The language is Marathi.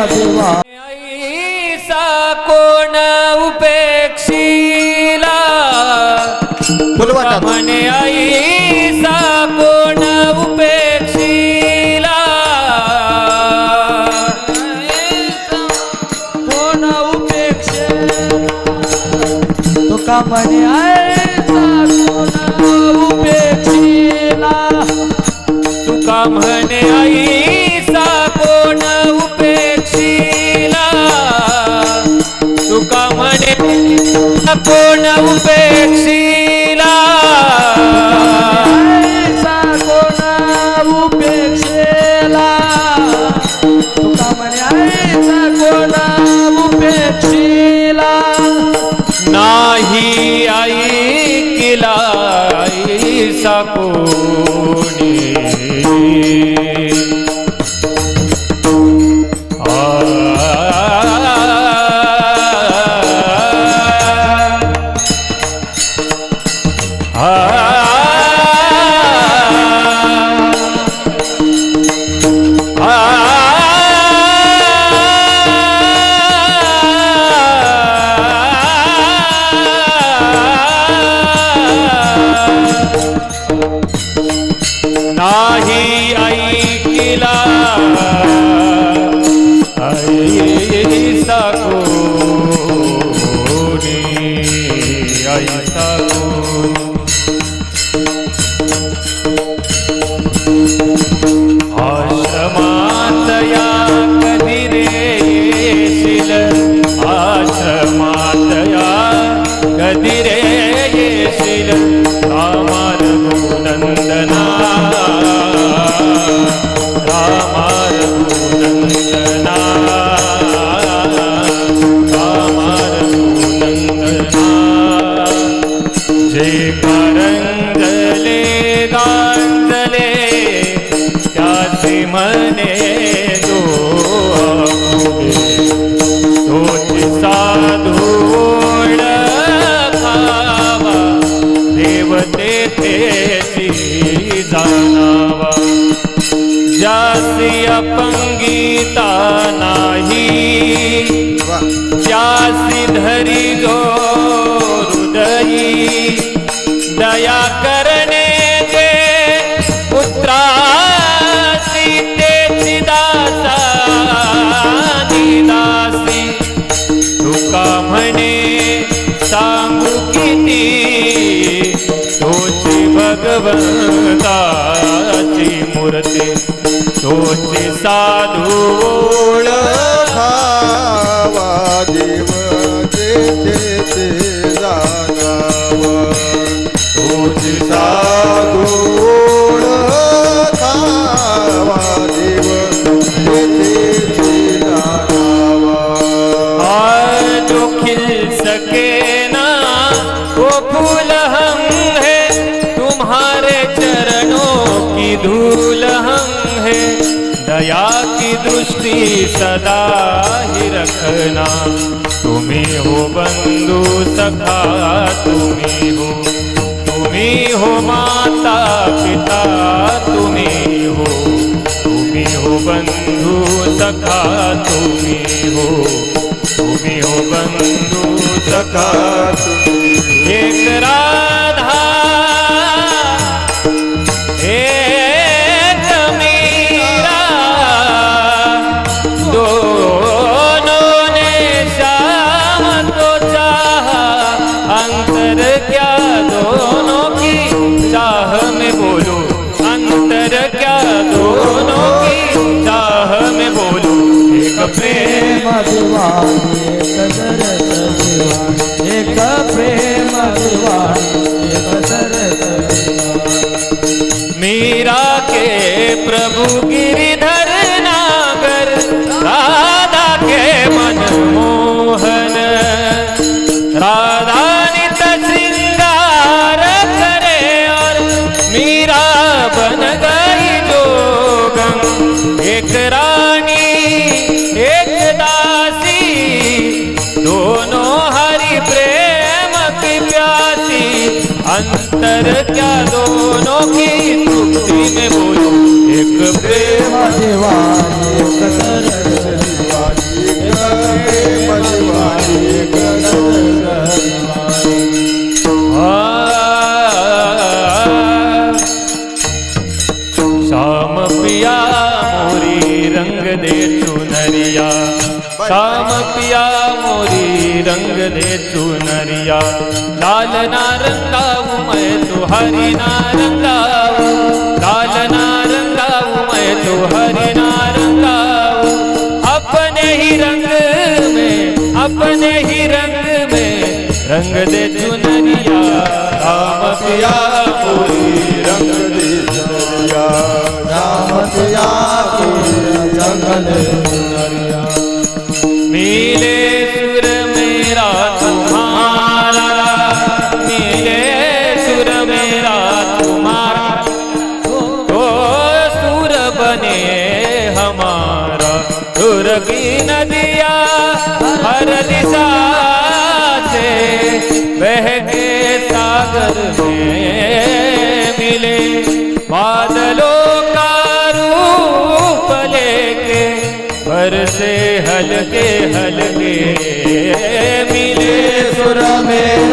देवा ऐसा कोण उपेक्षिला म्हणे ऐसा कोण उपेक्षिला कोण उपेक्षिला तुका म्हणे ऐसा कोण उपेक्षिला तुका म्हणे ऐसा कोण उपेक्षिला तुका म्हणे कोण उपेक्षिला ऐसा कोण उपेक्षिला तुका म्हणे ऐसा कोण उपेक्षिला नाही ऐकिला ऐसा कोणी नाही ऐकिला ऐसा कोणी ऐसा कोणी आश्रमात या कधी रे येशील आश्रमात या कधी रे येशील रामार नंदना रामार नंदना रामार नंदना जे कारंजले गांजले त्याचे म्हणे जो तोची साधू ओळखावा देवते तेची जाणावा ज्यासी अपंगिता नाही ज्यासी धरी जो हृदयी दया करणे जे पुत्रासी तेची दासानी दासी तुका म्हणे सांगू किती तोची भगवंताची मूर्ती तोची साधू ओळखावा देव तेथे जाणावा तोची साधू ओळखावा देव तेथे जाणावा जो खिल सके ना वो फूल हम है तुम्हारे चरणों की धूल हम है दया की दृष्टि सदा ही रखना तुम्ही हो बंधु सखा तुम्ही हो माता पिता तुम्ही हो बंधु सखा तुम्ही हो बंधु सखा एक राधा एक मीरा दोनों ने श्याम तो चाहा अंतर क्या दोनों की चाह में बोलो अंतर क्या दोनों की चाह में बोलो एक प्रेम दिवानी एक दरद दिवानी एक प्रेम दिवानी एक दरद मीरा के प्रभु गिरिधर नागर राधा के मनमोहन राधा नित श्रृंगार करे और मीरा बन गई जोगन एक रानी एक दासी दोनों हरि प्रेम की प्यासी अंतर क्या दोनों की तृप्ति में बोलो एक प्रेम दिवानी एक दरद दिवानी लाल नारंगाऊ मैं तो हरि नारंगाऊ, लाल नारंगाऊ मैं तो हरि नारंगाऊ। अपने ही रंग में, अपने ही रंग में रंग दे चुनरिया, राम पिया कोई रंग दे चुनरिया, राम पिया कोई रंग दे चुनरिया। मिले सुर मेरा तुम्हारा, मिले सुर मेरा तुम्हारा, तो सुर बने हमारा। सुर की नदिया हर दिशा से बह के सागर में मिले। बादलों का रूप लेके बरसे हल्के हल्के मिले। सुर में